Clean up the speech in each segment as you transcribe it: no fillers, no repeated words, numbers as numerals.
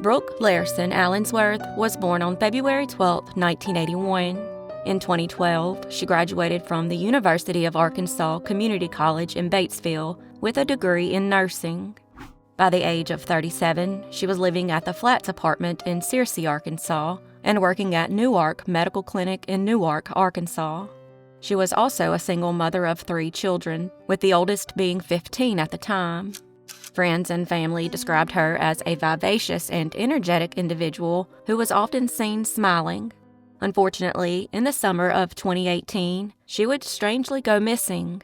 Brooke Lairson Allensworth was born on February 12, 1981. In 2012, she graduated from the University of Arkansas Community College in Batesville with a degree in nursing. By the age of 37, she was living at the Flats apartment in Searcy, Arkansas, and working at Newark Medical Clinic in Newark, Arkansas. She was also a single mother of 3 children, with the oldest being 15 at the time. Friends and family described her as a vivacious and energetic individual who was often seen smiling. Unfortunately, in the summer of 2018, she would strangely go missing.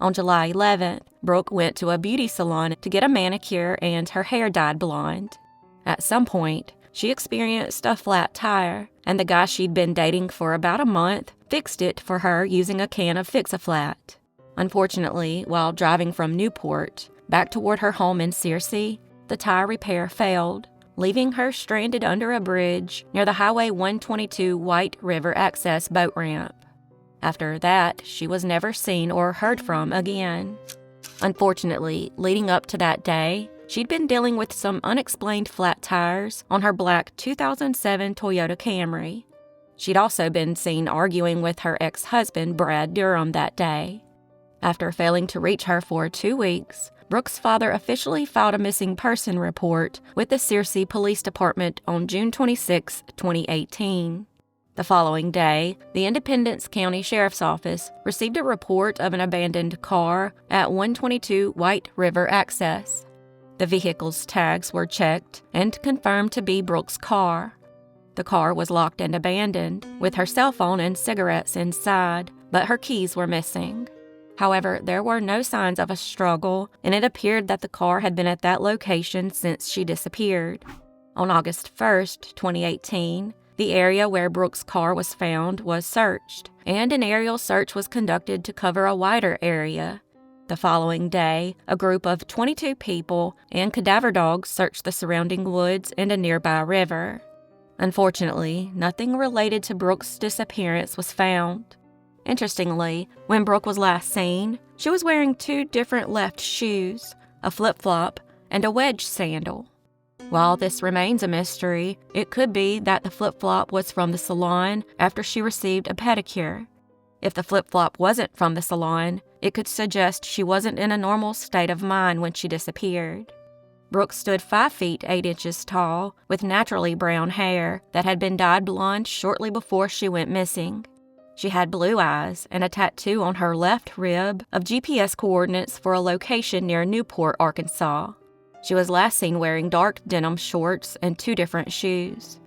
On July 11th, Brooke went to a beauty salon to get a manicure and her hair dyed blonde. At some point, she experienced a flat tire, and the guy she'd been dating for about a month fixed it for her using a can of Fix-A-Flat. Unfortunately, while driving from Newport back toward her home in Searcy, the tire repair failed, leaving her stranded under a bridge near the Highway 122 White River Access boat ramp. After that, she was never seen or heard from again. Unfortunately, leading up to that day, she'd been dealing with some unexplained flat tires on her black 2007 Toyota Camry. She'd also been seen arguing with her ex-husband, Brad Durham, that day. After failing to reach her for 2 weeks, Brooke's father officially filed a missing person report with the Searcy Police Department on June 26, 2018. The following day, the Independence County Sheriff's Office received a report of an abandoned car at 122 White River Access. The vehicle's tags were checked and confirmed to be Brooke's car. The car was locked and abandoned, with her cell phone and cigarettes inside, but her keys were missing. However, there were no signs of a struggle, and it appeared that the car had been at that location since she disappeared. On August 1, 2018, the area where Brooke's car was found was searched, and an aerial search was conducted to cover a wider area. The following day, a group of 22 people and cadaver dogs searched the surrounding woods and a nearby river. Unfortunately, nothing related to Brooke's disappearance was found. Interestingly, when Brooke was last seen, she was wearing 2 different left shoes, a flip-flop, and a wedge sandal. While this remains a mystery, it could be that the flip-flop was from the salon after she received a pedicure. If the flip-flop wasn't from the salon, it could suggest she wasn't in a normal state of mind when she disappeared. Brooke stood 5 feet 8 inches tall, with naturally brown hair that had been dyed blonde shortly before she went missing. She had blue eyes and a tattoo on her left rib of GPS coordinates for a location near Newport, Arkansas. She was last seen wearing dark denim shorts and 2 different shoes.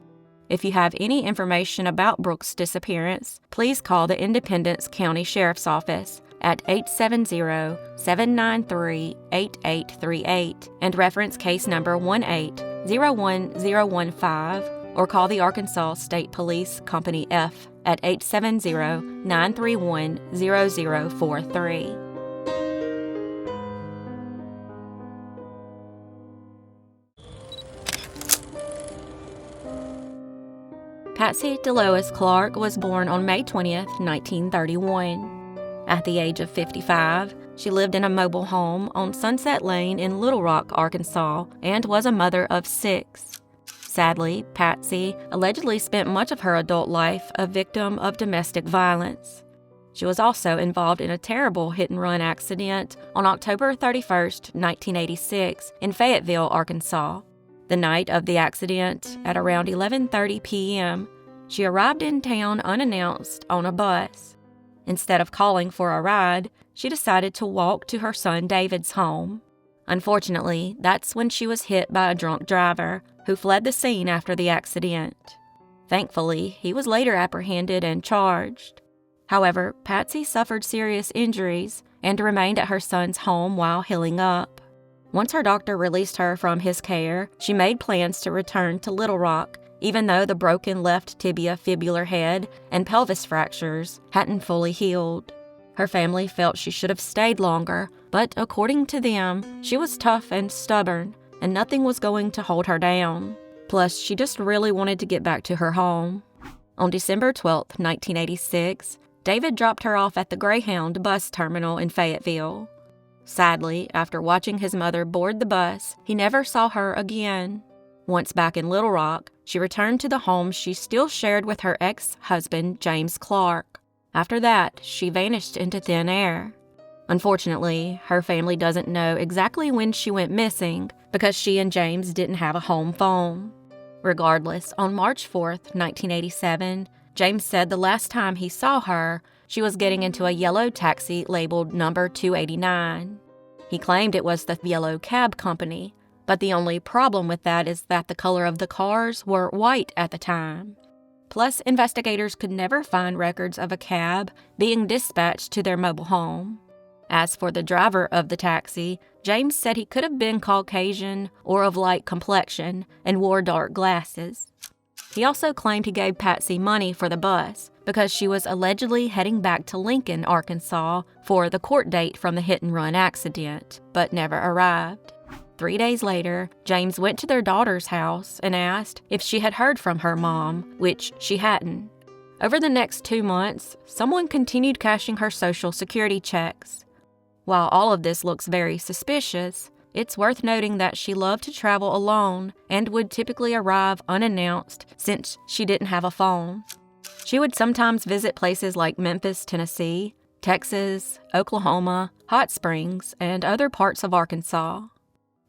If you have any information about Brooke's disappearance, please call the Independence County Sheriff's Office at 870-793-8838 and reference case number 1801015, or call the Arkansas State Police Company F at 870-931-0043. Patsy Delois Clark was born on May 20th, 1931. At the age of 55, she lived in a mobile home on Sunset Lane in Little Rock, Arkansas, and was a mother of 6. Sadly, Patsy allegedly spent much of her adult life a victim of domestic violence. She was also involved in a terrible hit-and-run accident on October 31st, 1986, in Fayetteville, Arkansas. The night of the accident, at around 11:30 p.m., she arrived in town unannounced on a bus. Instead of calling for a ride, she decided to walk to her son David's home. Unfortunately, that's when she was hit by a drunk driver who fled the scene after the accident. Thankfully, he was later apprehended and charged. However, Patsy suffered serious injuries and remained at her son's home while healing up. Once her doctor released her from his care, she made plans to return to Little Rock, even though the broken left tibia fibular head and pelvis fractures hadn't fully healed. Her family felt she should have stayed longer, but according to them, she was tough and stubborn, and nothing was going to hold her down. Plus, she just really wanted to get back to her home. On December 12, 1986, David dropped her off at the Greyhound bus terminal in Fayetteville. Sadly, after watching his mother board the bus, he never saw her again. Once back in Little Rock, she returned to the home she still shared with her ex-husband, James Clark. After that, she vanished into thin air. Unfortunately, her family doesn't know exactly when she went missing because she and James didn't have a home phone. Regardless, on March 4th, 1987, James said the last time he saw her, she was getting into a yellow taxi labeled number 289. He claimed it was the yellow cab company, but the only problem with that is that the color of the cars were white at the time. Plus, investigators could never find records of a cab being dispatched to their mobile home. As for the driver of the taxi, James said he could have been Caucasian or of light complexion and wore dark glasses. He also claimed he gave Patsy money for the bus because she was allegedly heading back to Lincoln, Arkansas for the court date from the hit-and-run accident, but never arrived. 3 days later, James went to their daughter's house and asked if she had heard from her mom, which she hadn't. Over the next 2 months, someone continued cashing her Social Security checks. While all of this looks very suspicious, it's worth noting that she loved to travel alone and would typically arrive unannounced since she didn't have a phone. She would sometimes visit places like Memphis, Tennessee, Texas, Oklahoma, Hot Springs, and other parts of Arkansas.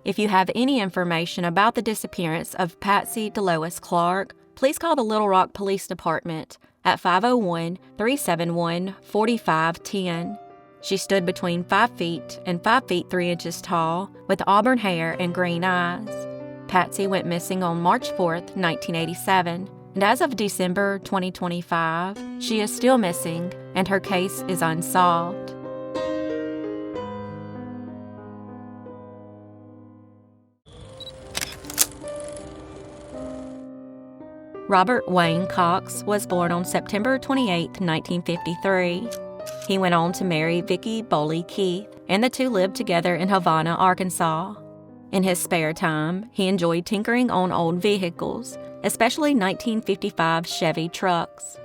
If you have any information about the disappearance of Patsy Delois Clark, please call the Little Rock Police Department at 501-371-4510. She stood between 5 feet and 5 feet 3 inches tall, with auburn hair and green eyes. Patsy went missing on March 4th, 1987, and as of December 2025, she is still missing, and her case is unsolved. Robert Wayne Cox was born on September 28, 1953. He went on to marry Vicki Boley Keith, and the two lived together in Havana, Arkansas. In his spare time, he enjoyed tinkering on old vehicles, especially 1955 Chevy trucks.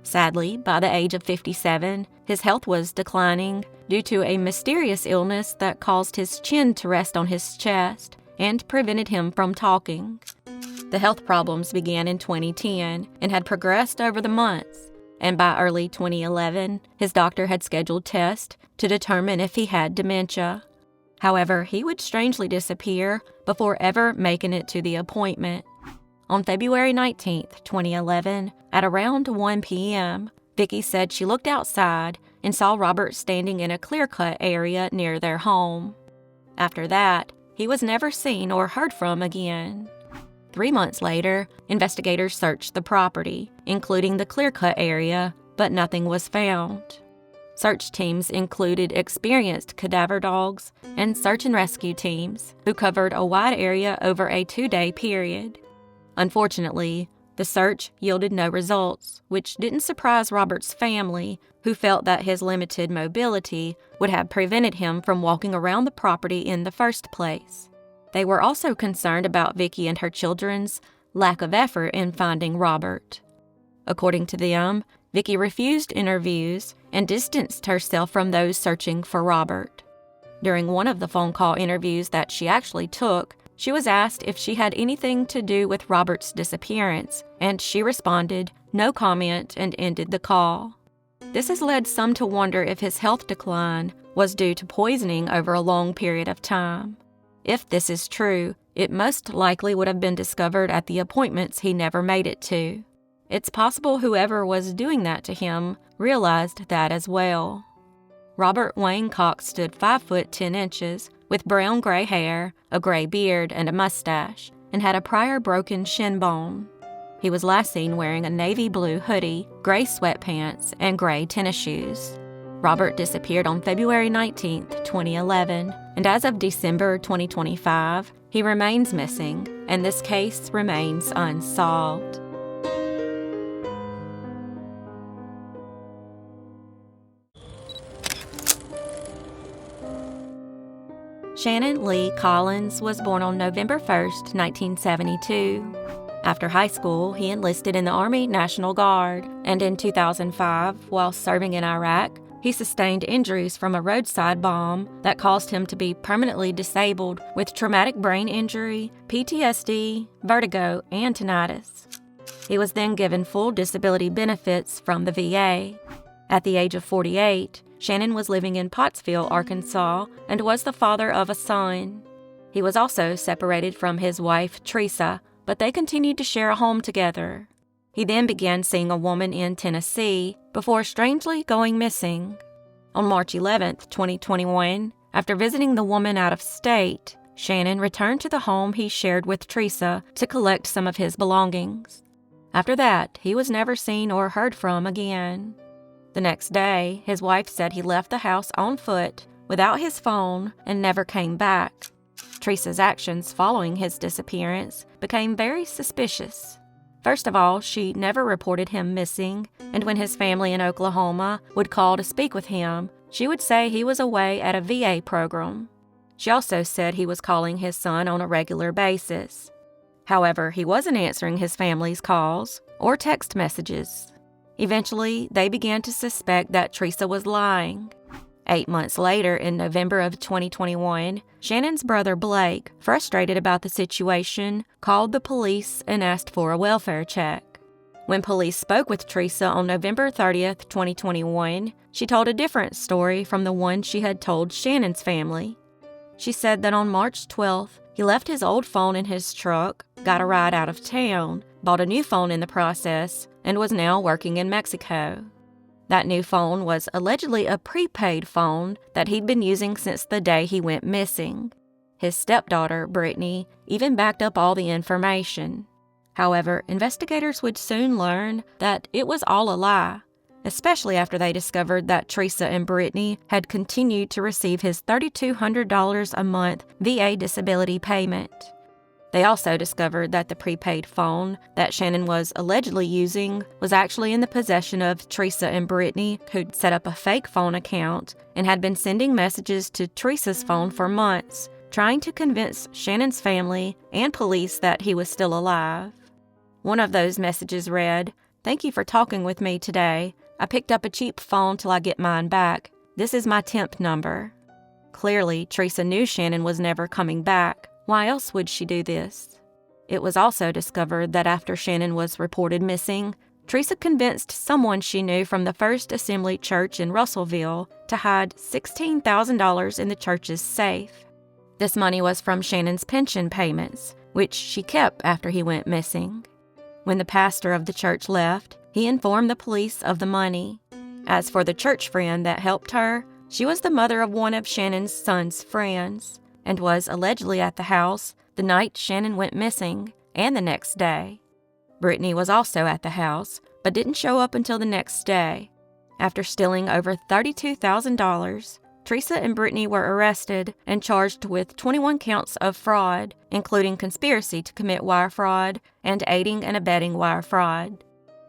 Sadly, by the age of 57, his health was declining due to a mysterious illness that caused his chin to rest on his chest and prevented him from talking. The health problems began in 2010 and had progressed over the months, and by early 2011, his doctor had scheduled tests to determine if he had dementia. However, he would strangely disappear before ever making it to the appointment. On February 19, 2011, at around 1 p.m., Vicki said she looked outside and saw Robert standing in a clear-cut area near their home. After that, he was never seen or heard from again. 3 months later, investigators searched the property, including the clear-cut area, but nothing was found. Search teams included experienced cadaver dogs and search and rescue teams who covered a wide area over a 2-day period. Unfortunately, the search yielded no results, which didn't surprise Robert's family, who felt that his limited mobility would have prevented him from walking around the property in the first place. They were also concerned about Vicki and her children's lack of effort in finding Robert. According to them, Vicki refused interviews and distanced herself from those searching for Robert. During one of the phone call interviews that she actually took, she was asked if she had anything to do with Robert's disappearance, and she responded, "No comment," and ended the call. This has led some to wonder if his health decline was due to poisoning over a long period of time. If this is true, it most likely would have been discovered at the appointments he never made it to. It's possible whoever was doing that to him realized that as well. Robert Wayne Cox stood 5 foot 10 inches, with brown-gray hair, a gray beard, and a mustache, and had a prior broken shin bone. He was last seen wearing a navy blue hoodie, gray sweatpants, and gray tennis shoes. Robert disappeared on February 19, 2011, and as of December 2025, he remains missing, and this case remains unsolved. Shannon Lee Collins was born on November 1, 1972. After high school, he enlisted in the Army National Guard, and in 2005, while serving in Iraq, He sustained injuries from a roadside bomb that caused him to be permanently disabled with traumatic brain injury, PTSD, vertigo, and tinnitus. He was then given full disability benefits from the VA. At the age of 48, Shannon was living in Pottsville, Arkansas, and was the father of a son. He was also separated from his wife, Teresa, but they continued to share a home together. He then began seeing a woman in Tennessee before strangely going missing. On March 11, 2021, after visiting the woman out of state, Shannon returned to the home he shared with Teresa to collect some of his belongings. After that, he was never seen or heard from again. The next day, his wife said he left the house on foot without his phone and never came back. Teresa's actions following his disappearance became very suspicious. First of all, she never reported him missing, and when his family in Oklahoma would call to speak with him, she would say he was away at a VA program. She also said he was calling his son on a regular basis. However, he wasn't answering his family's calls or text messages. Eventually, they began to suspect that Teresa was lying. 8 months later, in November of 2021, Shannon's brother Blake, frustrated about the situation, called the police and asked for a welfare check. When police spoke with Teresa on November 30th, 2021, she told a different story from the one she had told Shannon's family. She said that on March 12th, he left his old phone in his truck, got a ride out of town, bought a new phone in the process, and was now working in Mexico. That new phone was allegedly a prepaid phone that he'd been using since the day he went missing. His stepdaughter, Brittany, even backed up all the information. However, investigators would soon learn that it was all a lie, especially after they discovered that Teresa and Brittany had continued to receive his $3,200 a month VA disability payment. They also discovered that the prepaid phone that Shannon was allegedly using was actually in the possession of Teresa and Brittany, who'd set up a fake phone account and had been sending messages to Teresa's phone for months, trying to convince Shannon's family and police that he was still alive. One of those messages read, "Thank you for talking with me today. I picked up a cheap phone till I get mine back. This is my temp number." Clearly, Teresa knew Shannon was never coming back. Why else would she do this? It was also discovered that after Shannon was reported missing, Teresa convinced someone she knew from the First Assembly Church in Russellville to hide $16,000 in the church's safe. This money was from Shannon's pension payments, which she kept after he went missing. When the pastor of the church left, he informed the police of the money. As for the church friend that helped her, she was the mother of one of Shannon's son's friends, and was allegedly at the house the night Shannon went missing and the next day. Brittany was also at the house, but didn't show up until the next day. After stealing over $32,000, Teresa and Brittany were arrested and charged with 21 counts of fraud, including conspiracy to commit wire fraud and aiding and abetting wire fraud.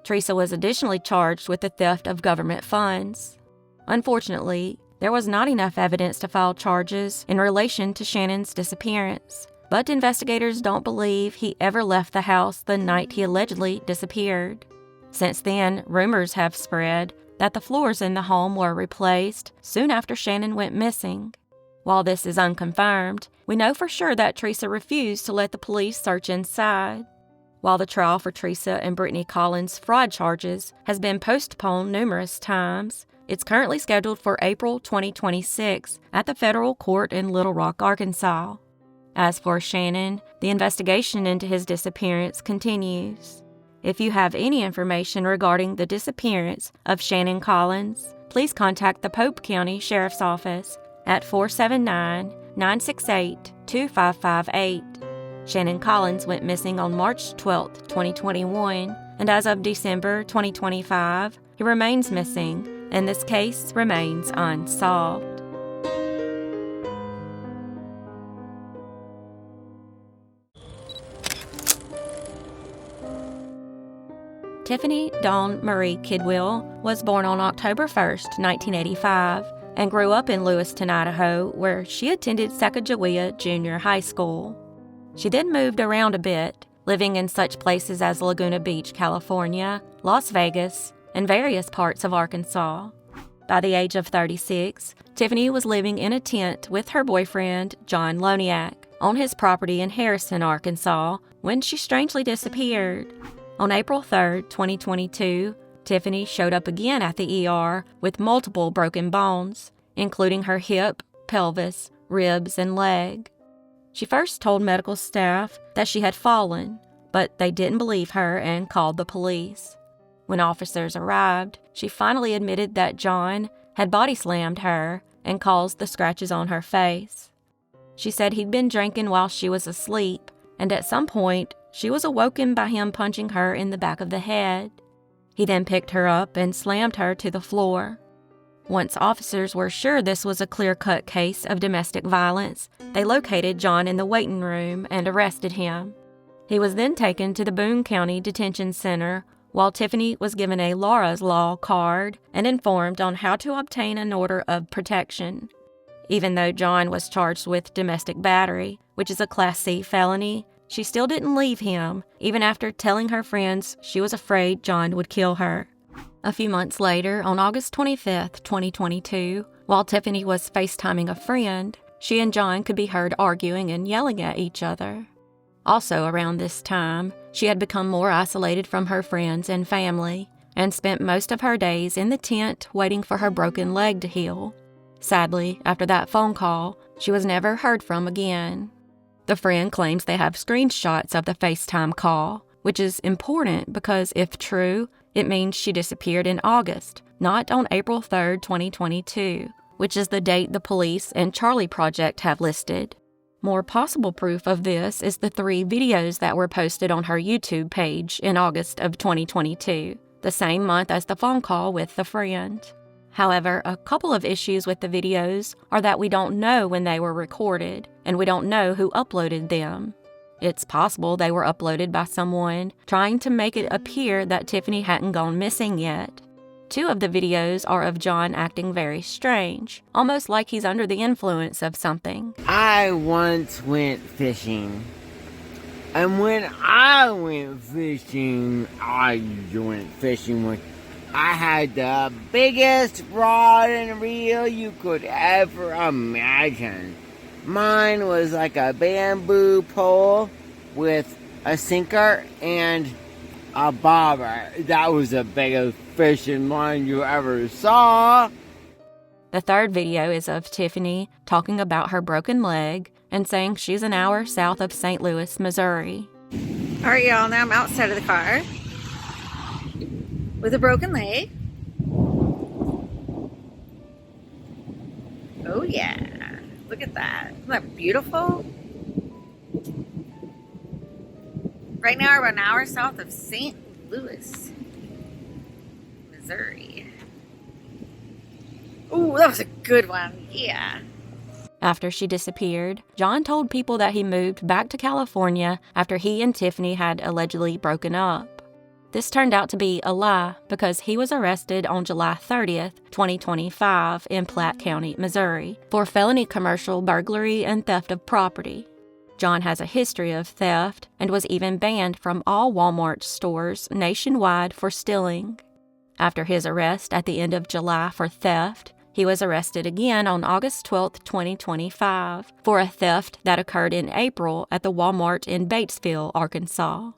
Teresa was additionally charged with the theft of government funds. Unfortunately, there was not enough evidence to file charges in relation to Shannon's disappearance, but investigators don't believe he ever left the house the night he allegedly disappeared. Since then, rumors have spread that the floors in the home were replaced soon after Shannon went missing. While this is unconfirmed, we know for sure that Teresa refused to let the police search inside. While the trial for Teresa and Brittany Collins' fraud charges has been postponed numerous times, it's currently scheduled for April 2026 at the federal court in Little Rock, Arkansas. As for Shannon, the investigation into his disappearance continues. If you have any information regarding the disappearance of Shannon Collins, please contact the Pope County Sheriff's Office at 479-968-2558. Shannon Collins went missing on March 12, 2021, and as of December 2025, he remains missing, and this case remains unsolved. Tiffany Dawn Marie Kidwill was born on October 1st, 1985, and grew up in Lewiston, Idaho, where she attended Sacagawea Junior High School. She then moved around a bit, living in such places as Laguna Beach, California, Las Vegas, and various parts of Arkansas. By the age of 36, Tiffany was living in a tent with her boyfriend, John Loniak, on his property in Harrison, Arkansas, when she strangely disappeared. On April 3, 2022, Tiffany showed up again at the ER with multiple broken bones, including her hip, pelvis, ribs, and leg. She first told medical staff that she had fallen, but they didn't believe her and called the police. When officers arrived, she finally admitted that John had body slammed her and caused the scratches on her face. She said he'd been drinking while she was asleep, and at some point, she was awoken by him punching her in the back of the head. He then picked her up and slammed her to the floor. Once officers were sure this was a clear-cut case of domestic violence, they located John in the waiting room and arrested him. He was then taken to the Boone County Detention Center, while Tiffany was given a Laura's Law card and informed on how to obtain an order of protection. Even though John was charged with domestic battery, which is a Class C felony, she still didn't leave him, even after telling her friends she was afraid John would kill her. A few months later, on August 25, 2022, while Tiffany was FaceTiming a friend, she and John could be heard arguing and yelling at each other. Also around this time, she had become more isolated from her friends and family and spent most of her days in the tent waiting for her broken leg to heal. Sadly, after that phone call, she was never heard from again. The friend claims they have screenshots of the FaceTime call, which is important because if true, it means she disappeared in August, not on April 3, 2022, which is the date the police and Charlie Project have listed. More possible proof of this is the 3 videos that were posted on her YouTube page in August of 2022, the same month as the phone call with the friend. However, a couple of issues with the videos are that we don't know when they were recorded, and we don't know who uploaded them. It's possible they were uploaded by someone trying to make it appear that Tiffany hadn't gone missing yet. 2 of the videos are of John acting very strange, almost like he's under the influence of something. I once went fishing. And when I went fishing, I had the biggest rod and reel you could ever imagine. Mine was like a bamboo pole with a sinker and a bobber. That was the biggest fishing line you ever saw. The 3rd video is of Tiffany talking about her broken leg and saying she's an hour south of St. Louis, Missouri. All right, y'all, now I'm outside of the car with a broken leg. Oh yeah, look at that. Isn't that beautiful? Right now we're an hour south of St. Louis, Missouri. Ooh, that was a good one, yeah. After she disappeared, John told people that he moved back to California after he and Tiffany had allegedly broken up. This turned out to be a lie because he was arrested on July 30th, 2025 in Platte County, Missouri, for felony commercial burglary and theft of property. John has a history of theft and was even banned from all Walmart stores nationwide for stealing. After his arrest at the end of July for theft, he was arrested again on August 12, 2025, for a theft that occurred in April at the Walmart in Batesville, Arkansas.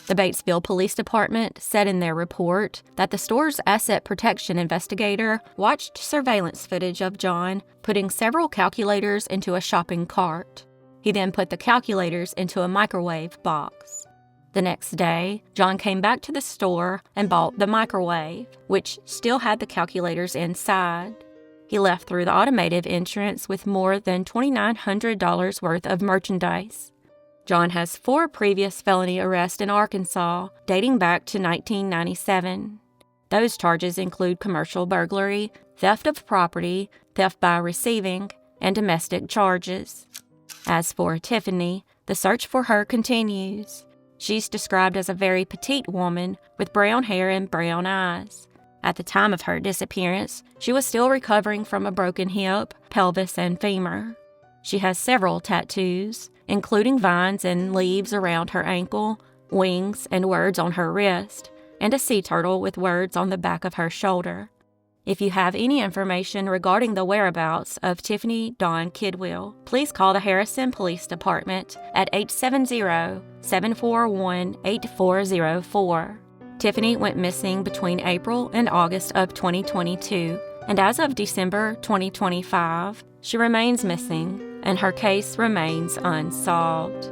The Batesville Police Department said in their report that the store's asset protection investigator watched surveillance footage of John putting several calculators into a shopping cart. He then put the calculators into a microwave box. The next day, John came back to the store and bought the microwave, which still had the calculators inside. He left through the automated entrance with more than $2,900 worth of merchandise. John has 4 previous felony arrests in Arkansas, dating back to 1997. Those charges include commercial burglary, theft of property, theft by receiving, and domestic charges. As for Tiffany, the search for her continues. She's described as a very petite woman with brown hair and brown eyes. At the time of her disappearance, she was still recovering from a broken hip, pelvis, and femur. She has several tattoos, including vines and leaves around her ankle, wings, and words on her wrist, and a sea turtle with words on the back of her shoulder. If you have any information regarding the whereabouts of Tiffany Dawn Kidwill, please call the Harrison Police Department at 870-741-8404. Tiffany went missing between April and August of 2022, and as of December 2025, she remains missing, and her case remains unsolved.